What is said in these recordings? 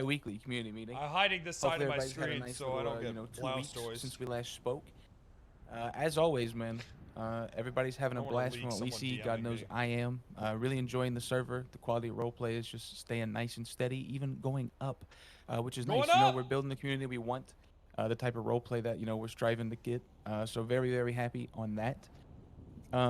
weekly community meeting. I'm hiding this side Hopefully of my everybody's had a screen nice so little, I don't get 2 blouse weeks toys. since we last spoke. As always, man, everybody's having a blast from what we see. God knows I am. Really enjoying the server. The quality of roleplay is just staying nice and steady, even going up, which is nice. You know, we're building the community we want, the type of roleplay that, you know, we're striving to get. So very, very happy on that.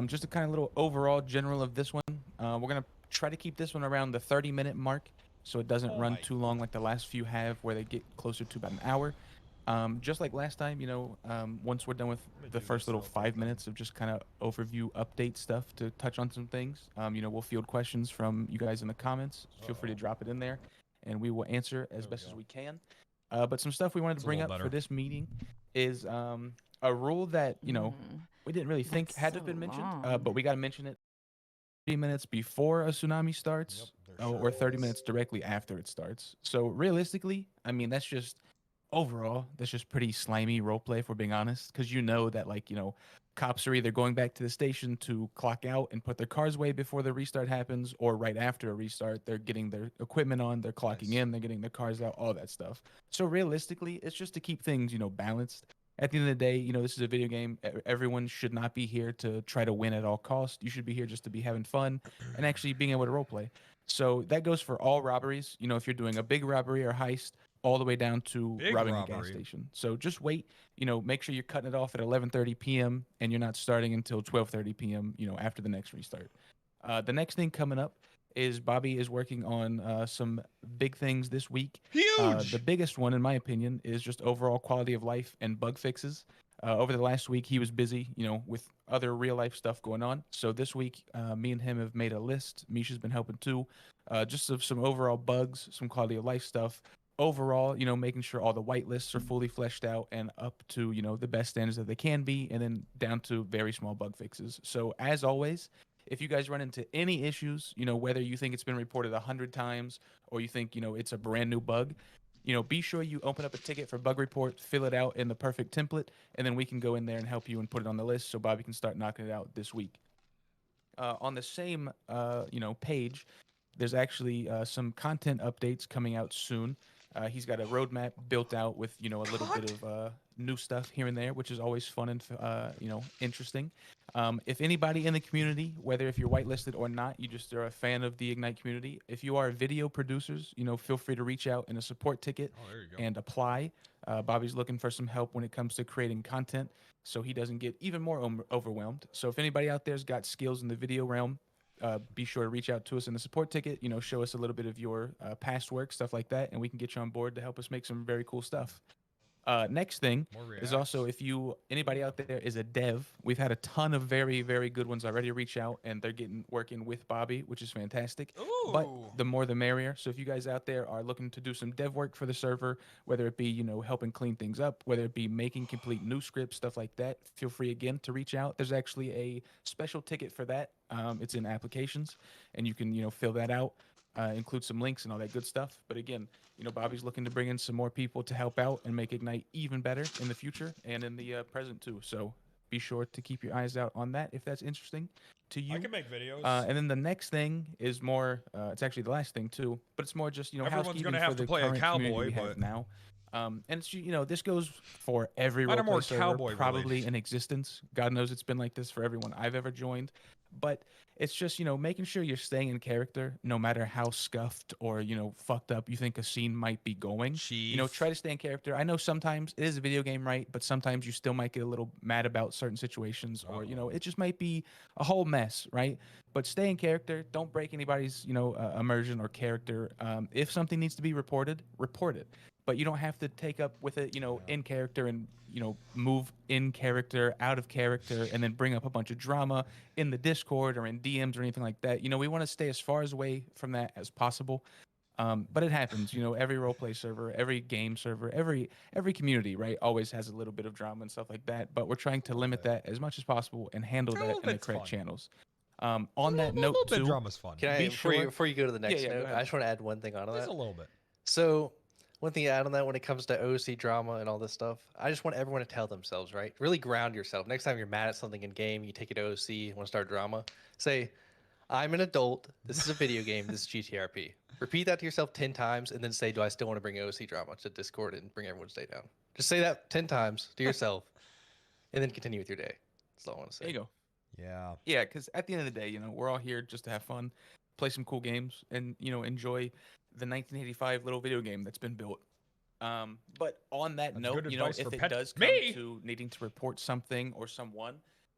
Just a kind of little overall general of this one. We're going to try to keep this one around the 30-minute mark so it doesn't run too long like the last few have where they get closer to about an hour. Just like last time, you know, once we're done with the first little 5 minutes of just kind of overview update stuff to touch on some things, you know, we'll field questions from you guys in the comments. Feel free to drop it in there, and we will answer as best as we can. But some stuff we wanted to bring up for this meeting is a rule that, you know, we didn't really think had to have been mentioned, but we got to mention it 30 minutes before a tsunami starts, or 30 minutes directly after it starts. So realistically, I mean, that's just overall, that's just pretty slimy roleplay, if we're being honest, because you know that, like, you know, cops are either going back to the station to clock out and put their cars away before the restart happens, or right after a restart, they're getting their equipment on, they're clocking in, they're getting their cars out, all that stuff. So realistically, it's just to keep things, you know, balanced. At the end of the day, you know, this is a video game. Everyone should not be here to try to win at all costs. You should be here just to be having fun and actually being able to roleplay. So that goes for all robberies. You know, if you're doing a big robbery or heist, all the way down to robbing a gas station. So just wait, you know, make sure you're cutting it off at 11:30 p.m. and you're not starting until 12:30 p.m., you know, after the next restart. The next thing coming up is Bobby is working on some big things this week. Huge! The biggest one, in my opinion, is just overall quality of life and bug fixes. Over the last week, he was busy, you know, with other real life stuff going on. So this week, me and him have made a list. Misha's been helping too, just of some overall bugs, some quality of life stuff. Overall, you know, making sure all the white lists are fully fleshed out and up to, you know, the best standards that they can be, and then down to very small bug fixes. So as always, if you guys run into any issues, you know, whether you think it's been reported 100 times or you think, you know, it's a brand new bug, you know, be sure you open up a ticket for bug report, fill it out in the perfect template, and then we can go in there and help you and put it on the list so Bobby can start knocking it out this week. On the same, you know, page, there's actually some content updates coming out soon. He's got a roadmap built out with, you know, a little bit of new stuff here and there, which is always fun and, you know, interesting. If anybody in the community, whether if you're whitelisted or not, you just are a fan of the Ignite community, if you are video producers, you know, feel free to reach out in a support ticket and apply. Bobby's looking for some help when it comes to creating content so he doesn't get even more overwhelmed. So if anybody out there's got skills in the video realm, be sure to reach out to us in the support ticket, you know, show us a little bit of your past work, stuff like that, and we can get you on board to help us make some very cool stuff. Next thing is also, if anybody out there is a dev, we've had a ton of very, very good ones already reach out, and they're working with Bobby, which is fantastic. But the more the merrier. So if you guys out there are looking to do some dev work for the server, whether it be, you know, helping clean things up, whether it be making complete new scripts, stuff like that, feel free again to reach out. There's actually a special ticket for that. It's in applications, and you can, you know, fill that out. Include some links and all that good stuff. But again, you know, Bobby's looking to bring in some more people to help out and make Ignite even better in the future and in the present too. So be sure to keep your eyes out on that if that's interesting to you. I can make videos. And then the next thing is more, it's actually the last thing too, but it's more just, you know, everyone's housekeeping gonna have for the to play a current cowboy, community we have now. And it's, you know, this goes for every more roleplay server cowboy probably related. in existence. God knows it's been like this for everyone I've ever joined. But it's just, you know, making sure you're staying in character no matter how scuffed or, you know, fucked up you think a scene might be going. You know, try to stay in character. I know sometimes it is a video game, right? But sometimes you still might get a little mad about certain situations or, you know, it just might be a whole mess, right? But stay in character. Don't break anybody's, you know, immersion or character. If something needs to be reported, report it. But you don't have to take up with it, you know, in character and, you know, move in character, out of character, and then bring up a bunch of drama in the Discord or in DMs or anything like that. You know, we want to stay as far away from that as possible. But it happens, you know, every roleplay server, every game server, every community, right, always has a little bit of drama and stuff like that. But we're trying to limit that as much as possible and handle that in the correct channels. On that note, a little bit too, drama's fun. Can I, before you go to the next note, I just want to add one thing onto that. Just a little bit. So, one thing to add on that when it comes to OC drama and all this stuff, I just want everyone to tell themselves, right? Really ground yourself. Next time you're mad at something in game, you take it to OC, you want to start drama, say, I'm an adult. This is a video game. This is GTRP. Repeat that to yourself 10 times and then say, do I still want to bring OC drama to Discord and bring everyone's day down? Just say that 10 times to yourself and then continue with your day. That's all I want to say. There you go. Yeah. Yeah, because at the end of the day, you know, we're all here just to have fun, play some cool games, and you know, enjoy the 1985 little video game that's been built. But on that That's note, good you know, advice if for it pet- does come me! to needing to report something or someone,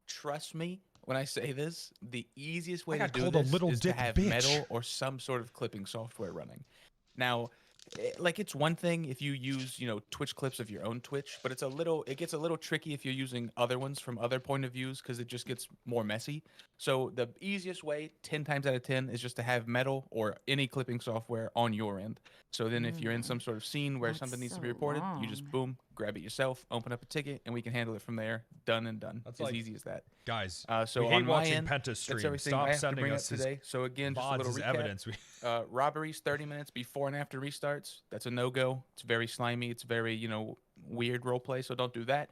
trust me when I say this, the easiest way to got do called a this little is to dick have bitch. Metal or some sort of clipping software running. Now, like it's one thing if you use, you know, Twitch clips of your own Twitch, but it gets a little tricky if you're using other ones from other point of views because it just gets more messy. So the easiest way, 10 times out of 10, is just to have Metal or any clipping software on your end. So then if you're in some sort of scene where That's something needs to be so reported, you just boom, grab it yourself, open up a ticket, and we can handle it from there. Done and done. That's As like- easy as that. Guys, So we hate on my watching end, Penta that's stream. everything I Stop have to sending bring up us his today. So again, just a VODs little as recap. evidence. Robberies 30 minutes before and after restarts. That's a no-go. It's very slimy. It's very, you know, weird role play, so don't do that.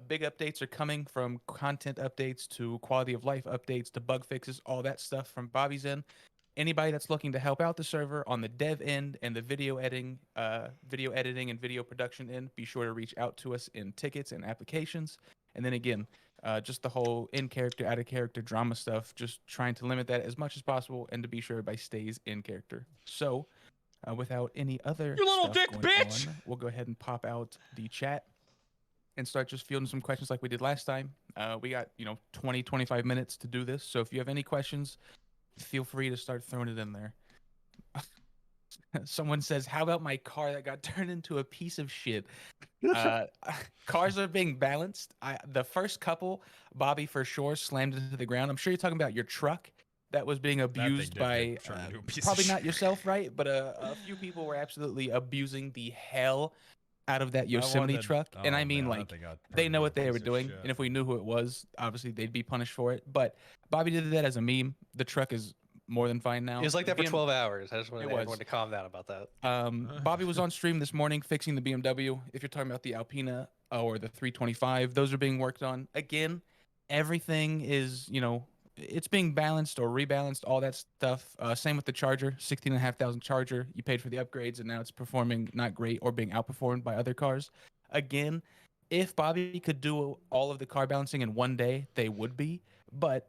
Big updates are coming, from content updates to quality of life updates to bug fixes, all that stuff from Bobby's end. Anybody that's looking to help out the server on the dev end and the video editing and video production end, be sure to reach out to us in tickets and applications. And then again, just the whole in character, out of character drama stuff, just trying to limit that as much as possible and to be sure everybody stays in character. So, without any other You little stuff dick going bitch! on, we'll go ahead and pop out the chat and start just fielding some questions like we did last time. We got, you know, 20, 25 minutes to do this. So if you have any questions, feel free to start throwing it in there. Someone says, how about my car that got turned into a piece of shit? Cars are being balanced. The first couple, Bobby for sure slammed into the ground. I'm sure you're talking about your truck that was being abused did by get turned into a piece of probably not shit. yourself, right? But a few people were absolutely abusing the hell out of that That one Yosemite that- truck. And oh, I mean, man, that like, thing got they turned know into what a they were piece of doing. shit. And if we knew who it was, obviously they'd be punished for it. But Bobby did that as a meme. The truck is more than fine now. It was like that for BM 12 hours. I just wanted It was. everyone to calm down about that. Bobby was on stream this morning fixing the BMW. If you're talking about the Alpina or the 325, those are being worked on. Again, everything is, you know, it's being balanced or rebalanced, all that stuff. Same with the Charger, 16,500 Charger. You paid for the upgrades and now it's performing not great or being outperformed by other cars. Again, if Bobby could do all of the car balancing in one day, they would be. But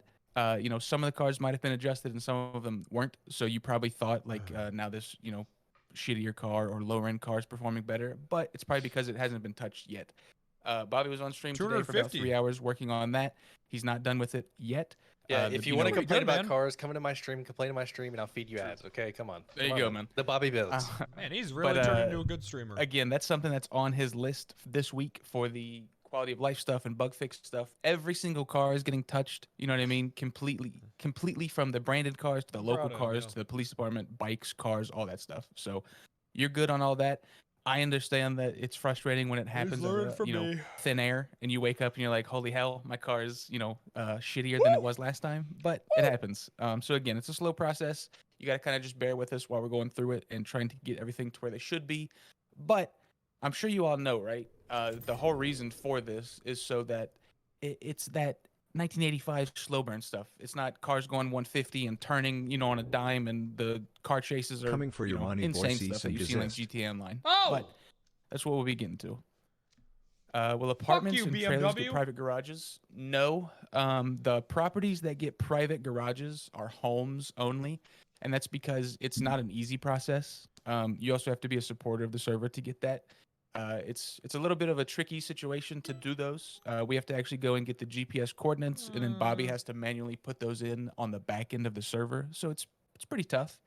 you know, some of the cars might have been adjusted and some of them weren't. So you probably thought like now this, you know, shittier car or lower end car is performing better, but it's probably because it hasn't been touched yet. Bobby was on stream today for about 250. 3 hours working on that. He's not done with it yet. Yeah, The if you Beano- want to pretty complain good, about man. cars, come into my stream, complain to my stream, and I'll feed you ads. Okay, come on. There you Come go, on, man. The Bobby Bills. Man, he's really But, turned into a good streamer. Again, that's something that's on his list this week for the quality of life stuff and bug fix stuff. Every single car is getting touched. You know what I mean? Completely from the branded cars to the local Proud of him, cars yeah. to the police department, bikes, cars, all that stuff. So you're good on all that. I understand that it's frustrating when it happens out learned of, from you know, me. thin air and you wake up and you're like, holy hell, my car is, you know, shittier than it was last time. But it happens. So again, it's a slow process. You got to kind of just bear with us while we're going through it and trying to get everything to where they should be. But I'm sure you all know, right? The whole reason for this is so that it's that 1985 slow burn stuff. It's not cars going 150 and turning, you know, on a dime, and the car chases are Coming for you your know, money, insane Boise, stuff some that you see in like desist. GTA Online. Oh! But that's what we'll be getting to. Will apartments you, and trailers BMW. get private garages? No. The properties that get private garages are homes only, and that's because it's not an easy process. You also have to be a supporter of the server to get that. It's a little bit of a tricky situation to do those. We have to actually go and get the GPS coordinates, and then Bobby has to manually put those in on the back end of the server. So it's pretty tough.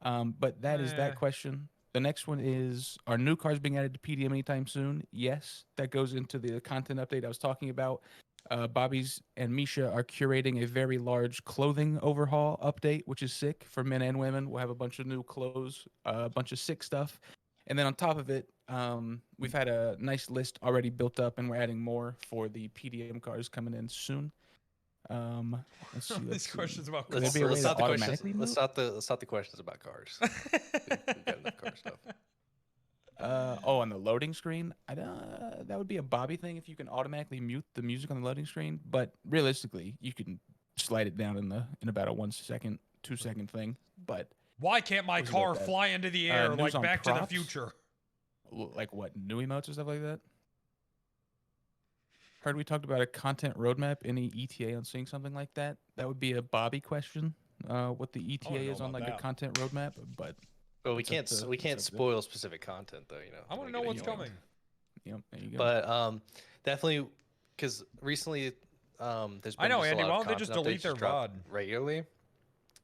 But that is that question. The next one is, are new cars being added to PDM anytime soon? Yes, that goes into the content update I was talking about. Bobby's and Misha are curating a very large clothing overhaul update, which is sick for men and women. We'll have a bunch of new clothes, a bunch of sick stuff. And then on top of it, we've had a nice list already built up, and we're adding more for the PDM cars coming in soon. Let's see. These questions about Would there cars. be a way to stop the questions. automatically Let's move? stop the questions about cars. We've got enough car stuff. On the loading screen, that would be a Bobby thing if you can automatically mute the music on the loading screen. But realistically, you can slide it down in about a 1 second, 2 second thing. But Why can't my We'll see about car that. fly into the air News like on Back to the props? Future? like what, new emotes or stuff like that? Heard we talked about a content roadmap. Any ETA on seeing something like that? That would be a Bobby question. What the ETA know is on about like a that. content roadmap, but But we it's up can't to- we it's can't up to- spoil specific content though. You know. I want to we know get what's annoyed. coming. Yep, there you go. But definitely because recently there's been I know, just a Andy. lot Why of don't they just content delete updates their just drop VOD? regularly,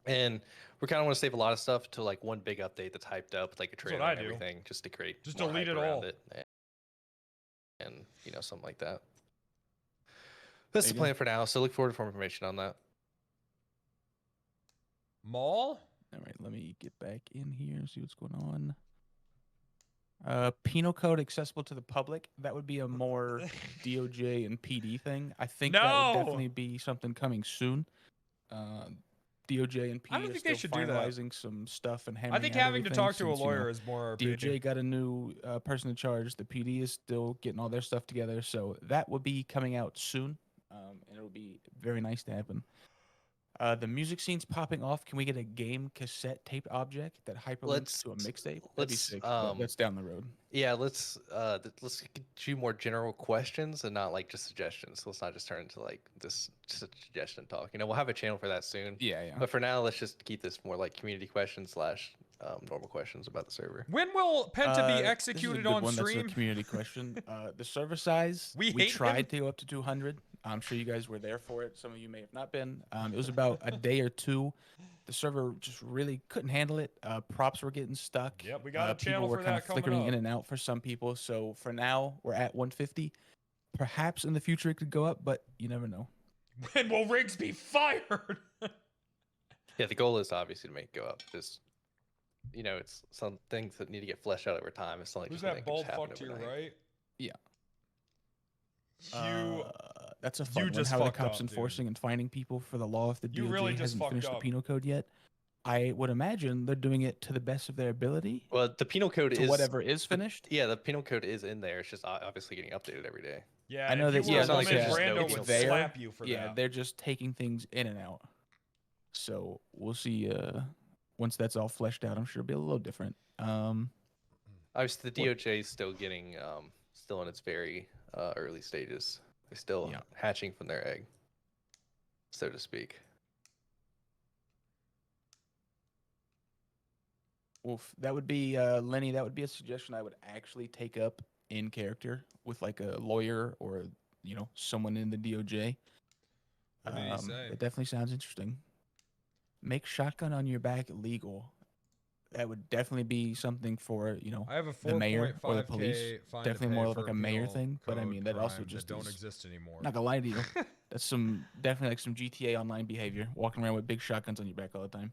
and we kind of want to save a lot of stuff to like one big update that's hyped up, like a That's what trailer I and do. everything, just to create Just more delete hype it around all. it, and you know, something like that. That's There the you go. plan for now. So look forward for more information on that. Mall? All right, let me get back in here and see what's going on. Penal code accessible to the public. That would be a more DOJ and PD thing. I think that would No! definitely be something coming soon. DOJ and PD I don't are think they still should do that. finalizing some stuff and I hammering think out having to everything talk to a since, you know, lawyer is more our opinion. DOJ got a new person in charge. The PD is still getting all their stuff together, so that will be coming out soon, and it'll be very nice to happen. The music scene's popping off. Can we get a game cassette tape object that hyperlinks Let's- to a mixtape? That'd be let's, sick. But that's down the road. Yeah, let's do more general questions and not like just suggestions. Let's not just turn into like this suggestion talk. You know, we'll have a channel for that soon. Yeah, yeah. But for now, let's just keep this more like community questions slash normal questions about the server. When will Penta be This is a executed good on one. stream? That's a community question. The server size, We we hate tried him. to go up to 200. I'm sure you guys were there for it. Some of you may have not been. It was about a day or two. The server just really couldn't handle it. Props were getting stuck. Yep, we got a People channel were for kind that of coming flickering up. in and out for some people. So for now, we're at 150. Perhaps in the future it could go up, but you never know. When will Riggs be fired? Yeah, the goal is obviously to make it go up. Just you know, it's some things that need to get fleshed out over time. It's not like Who's just something that can bald just happen fuck to your overnight. right? Yeah. You That's a fun one. just How are the fucked cops up, dude. enforcing and finding people for the law if the You DOJ really just hasn't fucked finished up. the penal code yet? I would imagine they're doing it to the best of their ability. Well, the penal code To is whatever is finished. Yeah, the penal code is in there. It's just obviously getting updated every day. Yeah, I know if that. you Yeah, were it's a not like woman, there's no Brando penal would code. slap you for Yeah, that. they're just taking things in and out. So we'll see. Once that's all fleshed out, I'm sure it'll be a little different. Obviously, the What- DOJ is still getting, still in its very early stages. They're still Yeah. hatching from their egg, so to speak. Oof, that would be Lenny. That would be a suggestion I would actually take up in character with like a lawyer or someone in the DOJ. What did he say? It definitely sounds interesting. Make shotgun on your back legal. That would definitely be something for I have a the mayor or the 4.5K police. fine to Definitely pay more of for like a a mayor penal thing. But I code mean that also crime just that don't is, exist anymore. not gonna lie to you. That's definitely like some GTA Online behavior. Walking around with big shotguns on your back all the time.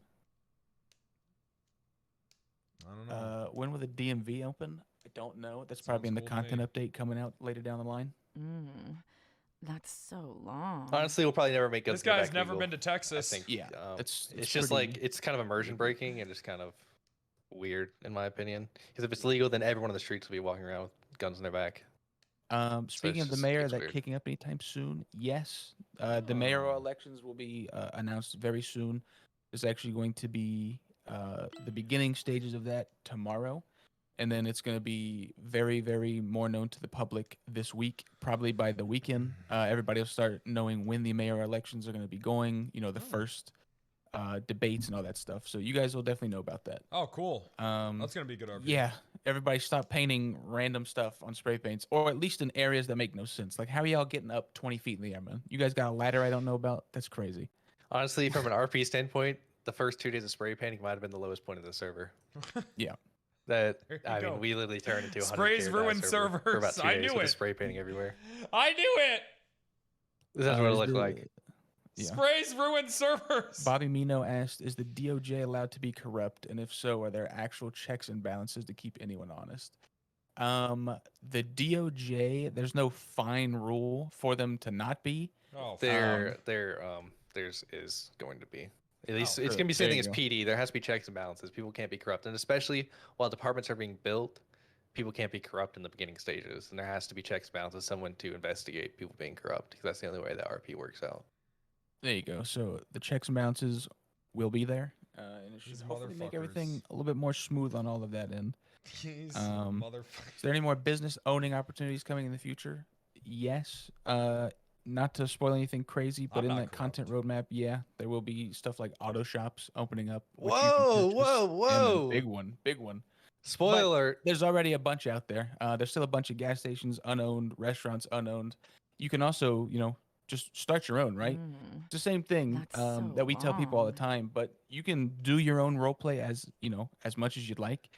I don't know. When will the DMV open? I don't know. That's Sounds probably in the cool to me. content update coming out later down the line. That's so long. Honestly, we'll probably never make guns This go guy's back never legal, been to Texas. I think. Yeah, it's it's just like pretty- it's kind of immersion breaking and just kind of weird in my opinion. Because if it's legal, then everyone on the streets will be walking around with guns in their back. Speaking it's of the just- mayor, it's that weird. kicking up anytime soon? Yes. The mayoral Oh. elections will be announced very soon. There's actually going to be the beginning stages of that tomorrow. And then it's going to be very, very more known to the public this week. Probably by the weekend, everybody will start knowing when the mayoral elections are going to be going, the first debates and all that stuff. So you guys will definitely know about that. Oh, cool. That's gonna be a good RP. Yeah, everybody stop painting random stuff on spray paints, or at least in areas that make no sense. Like, how are y'all getting up 20 feet in the air, man? You guys got a ladder I don't know about? That's crazy. Honestly, from an RP standpoint, the first 2 days of spray painting might have been the lowest point of the server. Yeah. That There you I go. mean, we literally turned into a 100 Sprays character ruin server for about servers. 2 I days knew with the it. spray painting everywhere. I knew it. This is what it Is looked the- like. Yeah. Sprays ruin servers. Bobby Mino asked, is the DOJ allowed to be corrupt? And if so, are there actual checks and balances to keep anyone honest? The DOJ, there's no fine rule for them to not be. Oh, There's is going to be. At least Oh, it's good. going to be the same There thing you as go. PD. There has to be checks and balances. People can't be corrupt, and especially while departments are being built, people can't be corrupt in the beginning stages, and there has to be checks and balances, someone to investigate people being corrupt, because that's the only way that RP works out. There you go. So the checks and balances will be there, and it should These hopefully make everything motherfuckers. a little bit more smooth on all of that end. These Is motherfuckers. there any more business owning opportunities coming in the future? Yes. Not to spoil anything crazy, but I'm in not that content corrupt. roadmap, yeah, there will be stuff like auto shops opening up, which you can Whoa, purchase. whoa, And then whoa! big one. Spoiler But alert. there's already a bunch out there. There's still a bunch of gas stations unowned, restaurants unowned. You can also, just start your own, right? It's the same thing That's so that we tell people all the long. time, but you can do your own role play as much as you'd like.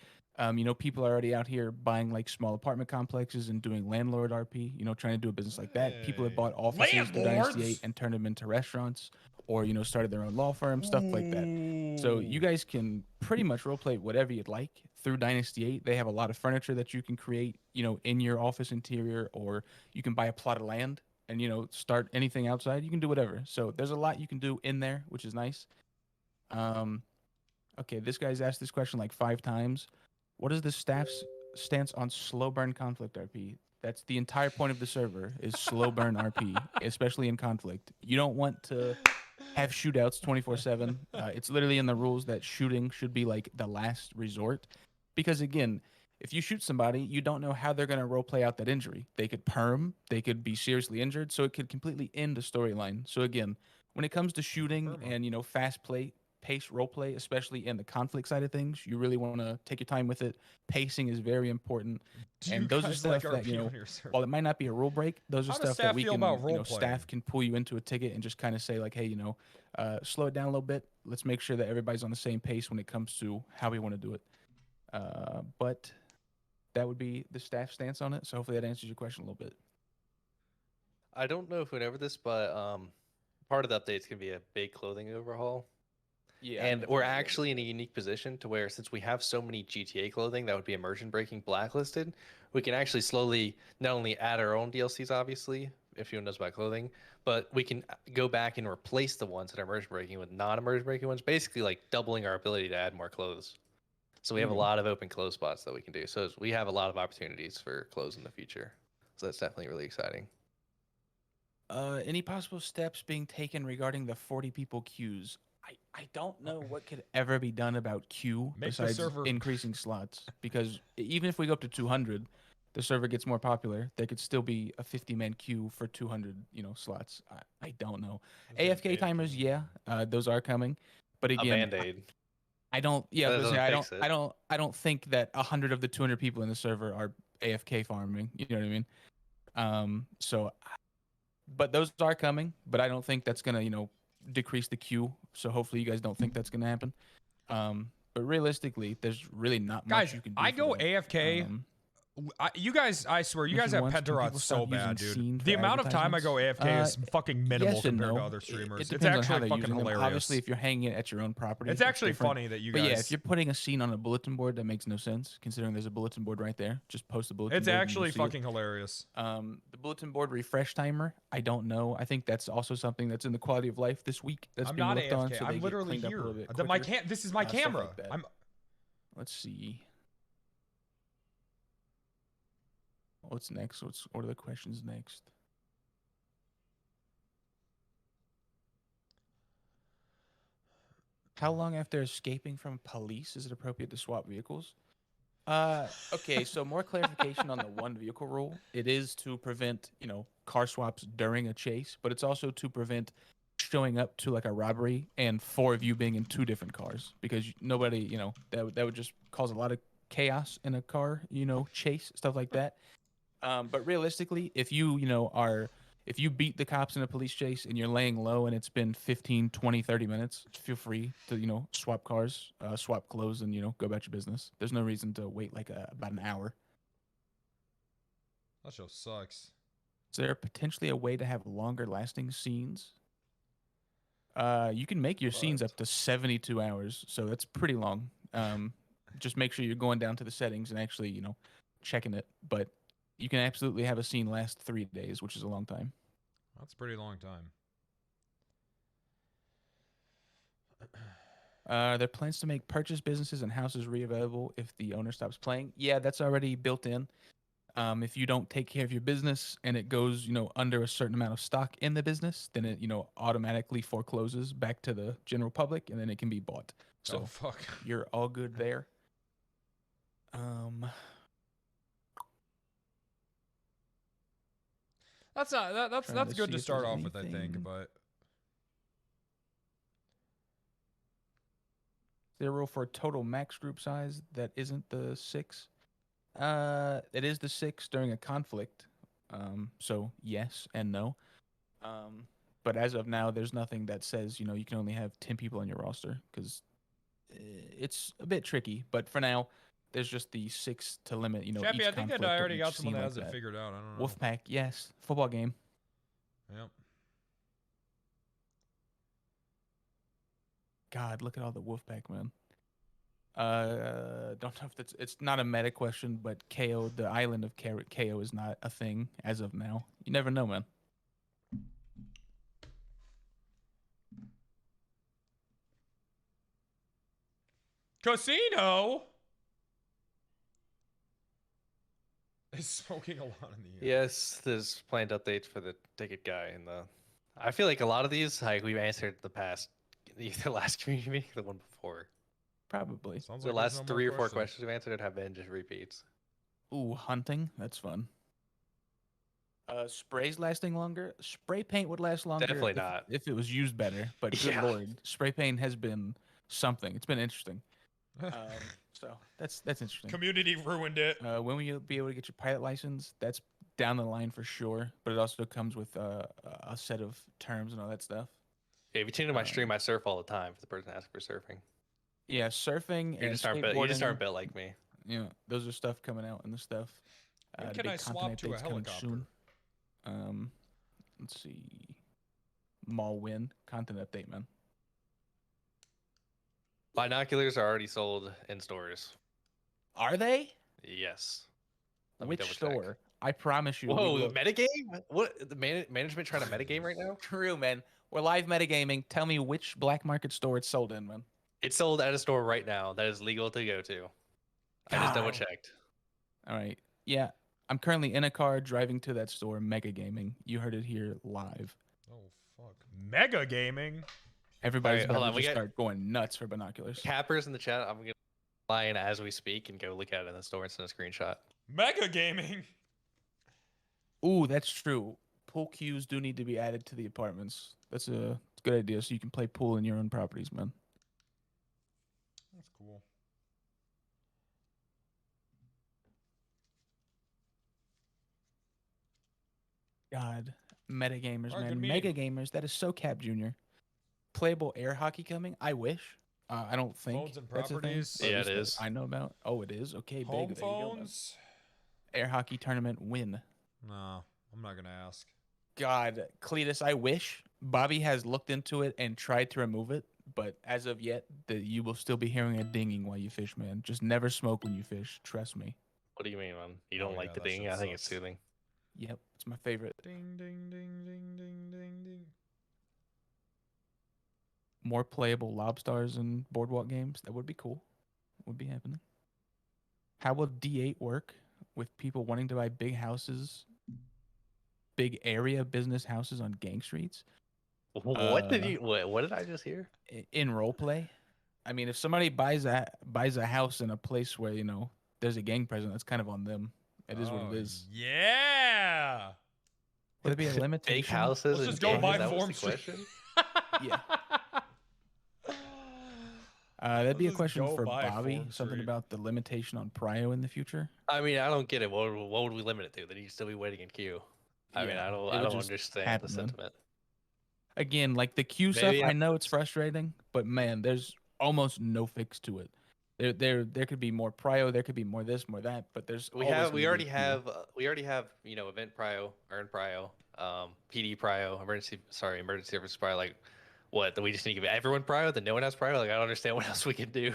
People are already out here buying like small apartment complexes and doing landlord RP, trying to do a business like that. People have bought offices through Dynasty 8 Landlords. and turned them into restaurants or, started their own law firm, stuff like that. So you guys can pretty much roleplay whatever you'd like through Dynasty 8. They have a lot of furniture that you can create, in your office interior, or you can buy a plot of land and, start anything outside. You can do whatever. So there's a lot you can do in there, which is nice. Okay, this guy's asked this question like 5 times. What is the staff's stance on slow burn conflict RP? That's the entire point of the server is slow burn RP, especially in conflict. You don't want to have shootouts 24/7. It's literally in the rules that shooting should be like the last resort, because again, if you shoot somebody, you don't know how they're going to role play out that injury. They could perm, they could be seriously injured, so it could completely end a storyline. So again, when it comes to shooting and fast play pace role play, especially in the conflict side of things, you really want to take your time with it. Pacing is very important. And those are stuff that, while it might not be a rule break, those are stuff that we can, staff can pull you into a ticket and just kind of say like, hey, slow it down a little bit. Let's make sure that everybody's on the same pace when it comes to how we want to do it. But that would be the staff stance on it. So hopefully that answers your question a little bit. I don't know if we went over this, but part of the update's gonna be a big clothing overhaul. Yeah, and we're actually in a unique position to where, since we have so many GTA clothing that would be immersion breaking blacklisted, we can actually slowly not only add our own DLCs, obviously, if anyone knows about clothing, but we can go back and replace the ones that are immersion breaking with non-immersion breaking ones, basically like doubling our ability to add more clothes. So we have a lot of open clothes spots that we can do. So we have a lot of opportunities for clothes in the future. So that's definitely really exciting. Any possible steps being taken regarding the 40 people queues? I don't know what could ever be done about queue besides increasing slots, because even if we go up to 200, the server gets more popular. There could still be a 50-man queue for 200, slots. I don't know. AFK timers, yeah, those are coming, but again, a Band-Aid. I don't. Yeah, I don't think that 100 of the 200 people in the server are AFK farming. You know what I mean? But those are coming. But I don't think that's gonna, decrease the queue. So hopefully you guys don't think that's gonna happen. But realistically, there's really not much you can do. I go AFK. You guys, I swear, you guys have Penta Reacts so bad, dude. The amount of time I go AFK is fucking minimal compared to other streamers. It's actually fucking hilarious. Obviously, if you're hanging it at your own property, it's actually funny that you guys. But yeah, if you're putting a scene on a bulletin board, that makes no sense, considering there's a bulletin board right there. Just post the bulletin board. It's actually fucking hilarious. The bulletin board refresh timer, I don't know. I think that's also something that's in the quality of life this week. That's being looked on, so I'm literally here. This is my camera. Like let's see. What's next? What are the questions next? How long after escaping from police is it appropriate to swap vehicles? Okay, so more clarification on the one vehicle rule. It is to prevent, car swaps during a chase, but it's also to prevent showing up to like a robbery and 4 of you being in 2 different cars, because nobody, that would just cause a lot of chaos in a car, chase, stuff like that. But realistically, if you beat the cops in a police chase and you're laying low and it's been 15, 20, 30 minutes, feel free to, swap cars, swap clothes, and, go about your business. There's no reason to wait like about an hour. That show sucks. Is there potentially a way to have longer lasting scenes? You can make your scenes up to 72 hours, so that's pretty long. Just make sure you're going down to the settings and actually, checking it. But you can absolutely have a scene last 3 days, which is a long time. That's a pretty long time. Are there plans to make purchase businesses and houses re-available if the owner stops playing? Yeah, that's already built in. If you don't take care of your business and it goes, under a certain amount of stock in the business, then it, automatically forecloses back to the general public, and then it can be bought. So fuck. You're all good there. That's good to start off with, I think, but 0 for total max group size. That isn't the 6. It is the 6 during a conflict. So yes and no. But as of now, there's nothing that says, you can only have 10 people on your roster, because it's a bit tricky. But for now, there's just the 6 to limit, Chappie, each I think conflict I already got each someone scene that has like it figured out. I don't know. Wolfpack, yes. Football game. Yep. God, look at all the Wolfpack, man. Don't know if it's not a meta question, but KO, the island of KO is not a thing as of now. You never know, man. Casino is smoking a lot in the air. Yes, there's planned updates for the ticket guy, and I feel like a lot of these we've answered the past, either last community meeting or the one before. Probably. Sounds the like last 3 or 4 questions we've answered have been just repeats. Ooh, hunting. That's fun. Sprays lasting longer. Spray paint would last longer. Definitely not. If it was used better. But good lord, spray paint has been something. It's been interesting. So that's interesting. Community ruined it. When will you be able to get your pilot license? That's down the line for sure. But it also comes with a set of terms and all that stuff. Yeah, if you tune into my stream, I surf all the time for the person asking for surfing. Yeah, surfing and skateboarding. You just aren't built like me. Yeah, those are stuff coming out and the stuff. When can I swap to a helicopter? Soon. Let's see. Mall win content update, man. Binoculars are already sold in stores. Are they? Yes. Which store? I promise you. Whoa, metagame? What? The management trying to metagame right now? True, man. We're live metagaming. Tell me which black market store it's sold in, man. It's sold at a store right now that is legal to go to. I just double checked. All right. Yeah. I'm currently in a car driving to that store, Mega Gaming. You heard it here live. Oh, fuck. Mega Gaming? Everybody's about to start going nuts for binoculars. Cappers in the chat. I'm going to lie in as we speak and go look at it in the store and send a screenshot. Mega Gaming? Ooh, that's true. Pool cues do need to be added to the apartments. That's a good idea, so you can play pool in your own properties, man. That's cool. God, metagamers, man. Mega gamers, that is so cap, Junior. Playable air hockey coming? I wish. I don't think phones and properties. Yeah, it is. I know about. Oh, it is. Okay, home big. phones. Air hockey tournament win. No, I'm not gonna ask. God, Cletus, I wish. Bobby has looked into it and tried to remove it, but as of yet, you will still be hearing a dinging while you fish, man. Just never smoke when you fish. Trust me. What do you mean, man? You don't like the dinging? I think it's soothing. Yep, it's my favorite. Ding, ding, ding, ding, ding, ding, ding. More playable lobstars and boardwalk games. That would be cool. Would be happening. How will D8 work with people wanting to buy big houses, big area business houses on gang streets? What did I just hear? In roleplay, I mean, if somebody buys a house in a place where there's a gang present, that's kind of on them. It is what it is. Yeah. Would it be a limitation? Big houses. Let's just go buy Form Street. Yeah. That'd be a question for Bobby. Something about the limitation on prio in the future. I mean, I don't get it. What would we limit it to? That he'd still be waiting in queue. I mean, I don't understand the sentiment. Again, like the queue stuff, I know it's frustrating, but man, there's almost no fix to it. There could be more prio, there could be more this, more that, but we already have event prio, earn prio, PD prio, emergency service prio. Like, what? That we just need to give everyone prio? That no one has prio? Like, I don't understand what else we can do.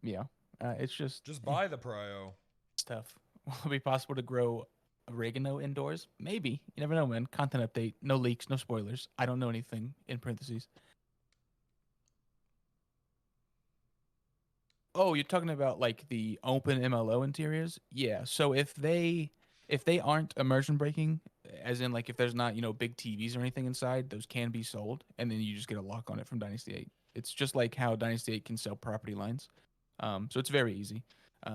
Yeah, it's just buy the prio stuff. Will it be possible to grow oregano indoors? Maybe. You never know, man. Content update. No leaks, no spoilers. I don't know anything in parentheses. Oh, you're talking about like the open MLO interiors? Yeah. So if they aren't immersion breaking, as in like if there's not, big TVs or anything inside, those can be sold, and then you just get a lock on it from Dynasty 8. It's just like how Dynasty 8 can sell property lines. So it's very easy.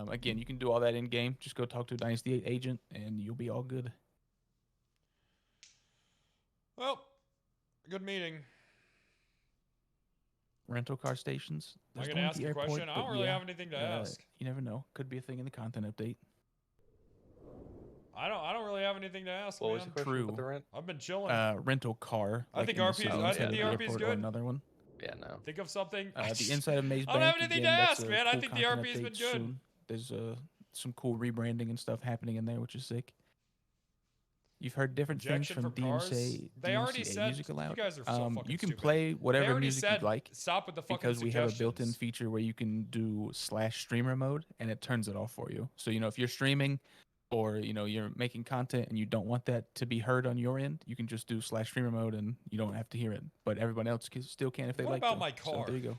Again, you can do all that in game. Just go talk to a Dynasty 8 agent, and you'll be all good. Well, good meeting. Rental car stations. Am I going to ask a question? I don't really have anything to ask. You never know. Could be a thing in the content update. I don't really have anything to ask. What was the question about the rent? I've been chilling. Rental car. I think the RP is good. Another one. Yeah, no. Think of something. The inside of Maze Bank. I don't have anything to ask, man. I think the RP has been good. Soon. There's some cool rebranding and stuff happening in there, which is sick. You've heard different things from DMCA. They already said Music Allowed. You guys are so fucking you can stupid. play whatever music you'd like. Stop with the fucking because we have a built-in feature where you can do /streamer mode, and it turns it off for you. So if you're streaming, or you're making content and you don't want that to be heard on your end, you can just do /streamer mode and you don't have to hear it. But everyone else still can if they like. What about my car? So there you go.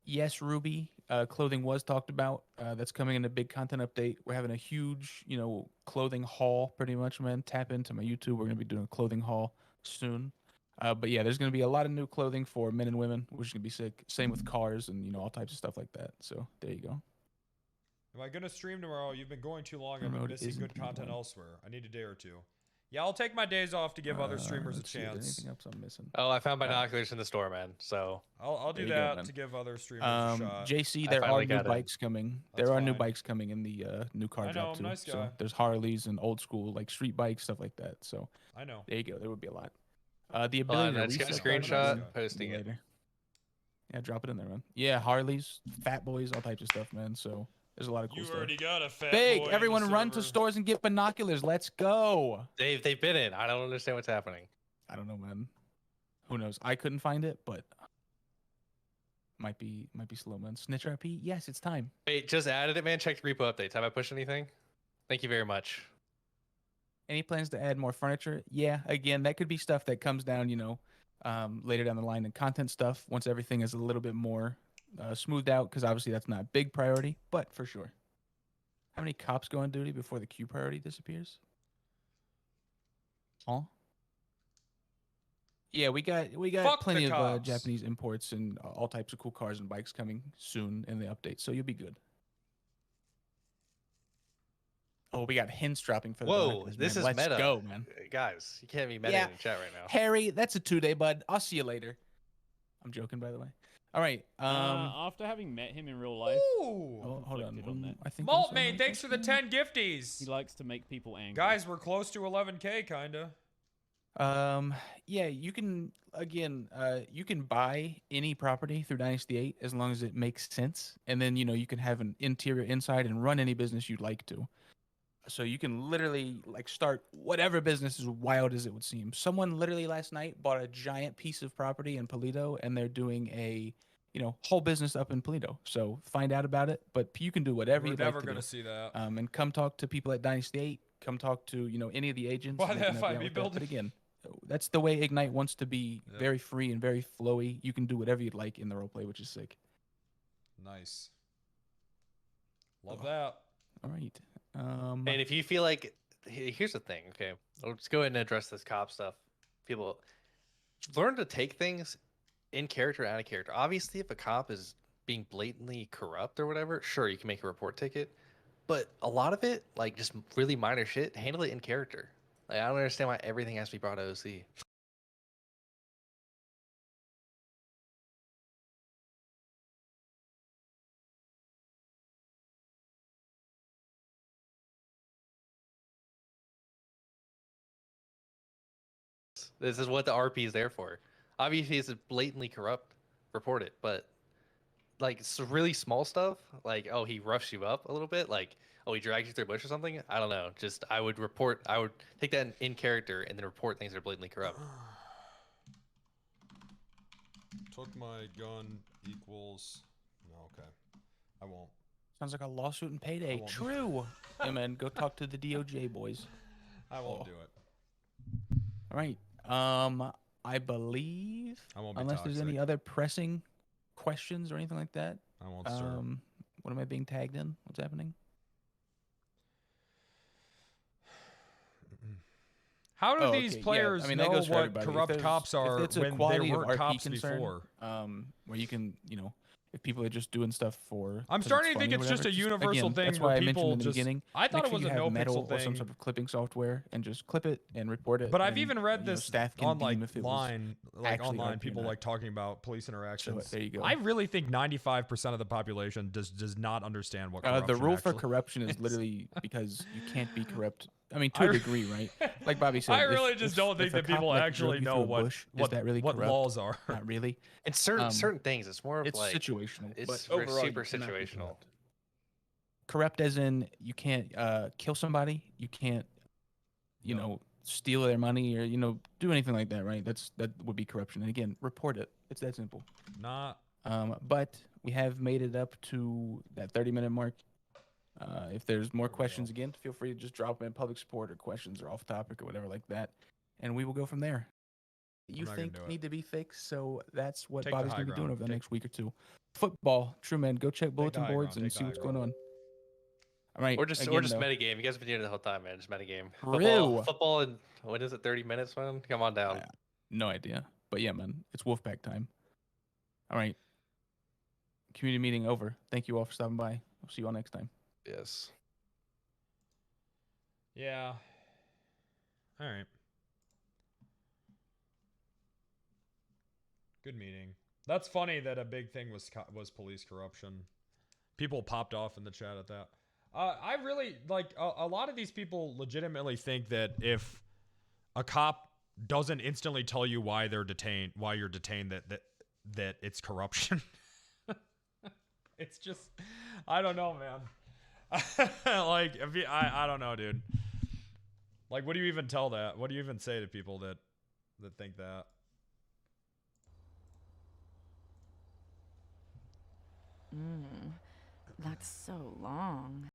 Yes, Ruby. Clothing was talked about. That's coming in a big content update. We're having a huge, clothing haul pretty much, man. Tap into my YouTube. We're going to be doing a clothing haul soon. But yeah, there's going to be a lot of new clothing for men and women, which is going to be sick. Same with cars and, all types of stuff like that. So there you go. Am I going to stream tomorrow? You've been going too long. I'm missing good content elsewhere. I need a day or two. Yeah, I'll take my days off to give other streamers a chance. Anything else I'm missing? Oh, I found binoculars in the store, man. So I'll do that to give other streamers a shot. JC, there are new bikes coming. There are new bikes coming in the new car drop too. Nice guy. So there's Harleys and old school like street bikes, stuff like that. So I know. There you go. There would be a lot. The ability to reset a screenshot, posting it later. Yeah, drop it in there, man. Yeah, Harleys, fat boys, all types of stuff, man. So there's a lot of cool stuff. You already got a fat Big. boy. Everyone run to stores and get binoculars. Let's go. They've been in. I don't understand what's happening. I don't know, man. Who knows? I couldn't find it, but might be slow, man. Snitch RP. Yes, it's time. Wait, just added it, man. Check the repo updates. Have I pushed anything? Thank you very much. Any plans to add more furniture? Yeah, again, that could be stuff that comes down, later down the line, and content stuff once everything is a little bit more smoothed out, because obviously that's not a big priority, but for sure. How many cops go on duty before the Q priority disappears? Huh? Yeah, we got plenty of Japanese imports and all types of cool cars and bikes coming soon in the update, so you'll be good. Oh, we got hints dropping for the Whoa, this is Let's meta. Go, man. Guys, you can't be meta in the chat right now. Harry, that's a 2-day, bud. I'll see you later. I'm joking, by the way. All right. After having met him in real life, hold on. I think Maltman, thanks for the 10 gifties. He likes to make people angry. Guys, we're close to 11K, kinda. Yeah, you can you can buy any property through Dynasty 8 as long as it makes sense, and then you can have an interior inside and run any business you'd like to. So you can literally start whatever business, as wild as it would seem. Someone literally last night bought a giant piece of property in Polito, and they're doing a whole business up in Polito. So find out about it, but you can do whatever you'd like to do. We're never gonna see that. And come talk to people at Dynasty 8. Come talk to any of the agents. Why the FIB building? But again, that's the way Ignite wants to be. Very free and very flowy. You can do whatever you'd like in the roleplay, which is sick. Nice. Love that. All right. And if you feel like, here's the thing, okay, let's go ahead and address this cop stuff. People learn to take things in character, out of character. Obviously, if a cop is being blatantly corrupt or whatever, sure, you can make a report ticket. But a lot of it, just really minor shit, handle it in character. I don't understand why everything has to be brought to OC. This is what the RP is there for. Obviously, it's blatantly corrupt. Report it. But it's really small stuff. Oh, he roughs you up a little bit. Oh, he drags you through a bush or something. I don't know. I would take that in character and then report things that are blatantly corrupt. Took my gun equals. No, okay. I won't. Sounds like a lawsuit and payday. True. Hey, man, go talk to the DOJ boys. I won't do it. All right. I believe, I won't be unless toxic. there's any other pressing questions or anything like that. I won't stir. What am I being tagged in? What's happening? How do these players know what corrupt cops are when they weren't cops before? Where you can, if people are just doing stuff for. I'm starting to think it's just a universal thing that's where why people I mentioned in the just. beginning. I thought it was you a have no metal pixel or some thing. sort of clipping software and just clip it and report it. But I've even read this staff can on deem if it was online, people not. like talking about police interactions. So, there you go. I really think 95% of the population does not understand what corruption the rule for actually corruption is literally because you can't be corrupt. I mean, to a degree, right? Like Bobby said, I really just don't think that people actually know what laws are. Not really. And certain things, it's more of it's like situational. It's but overall, super situational. Corrupt as in you can't kill somebody, you can't, steal their money or do anything like that, right? That would be corruption. And again, report it. It's that simple. Not. But we have made it up to that 30-minute mark. If there's more questions, again, feel free to just drop in public support or questions or off topic or whatever like that, and we will go from there. You think need to be fixed, so that's what Bobby's going to be doing over the next week or two. Football, true man, go check bulletin boards and see what's going on. All right, or just metagame. You guys have been doing it the whole time, man. Just metagame. Football, and what is it? 30 minutes, man. Come on down. No idea, but yeah, man, it's Wolfpack time. All right, community meeting over. Thank you all for stopping by. We'll see you all next time. Yes. Yeah. All right. Good meeting. That's funny that a big thing was police corruption. People popped off in the chat at that. I really like a lot of these people legitimately think that if a cop doesn't instantly tell you why you're detained, that it's corruption. It's just, I don't know, man. Like, I don't know, dude. Like, what do you even tell that? What do you even say to people that think that? That's so long.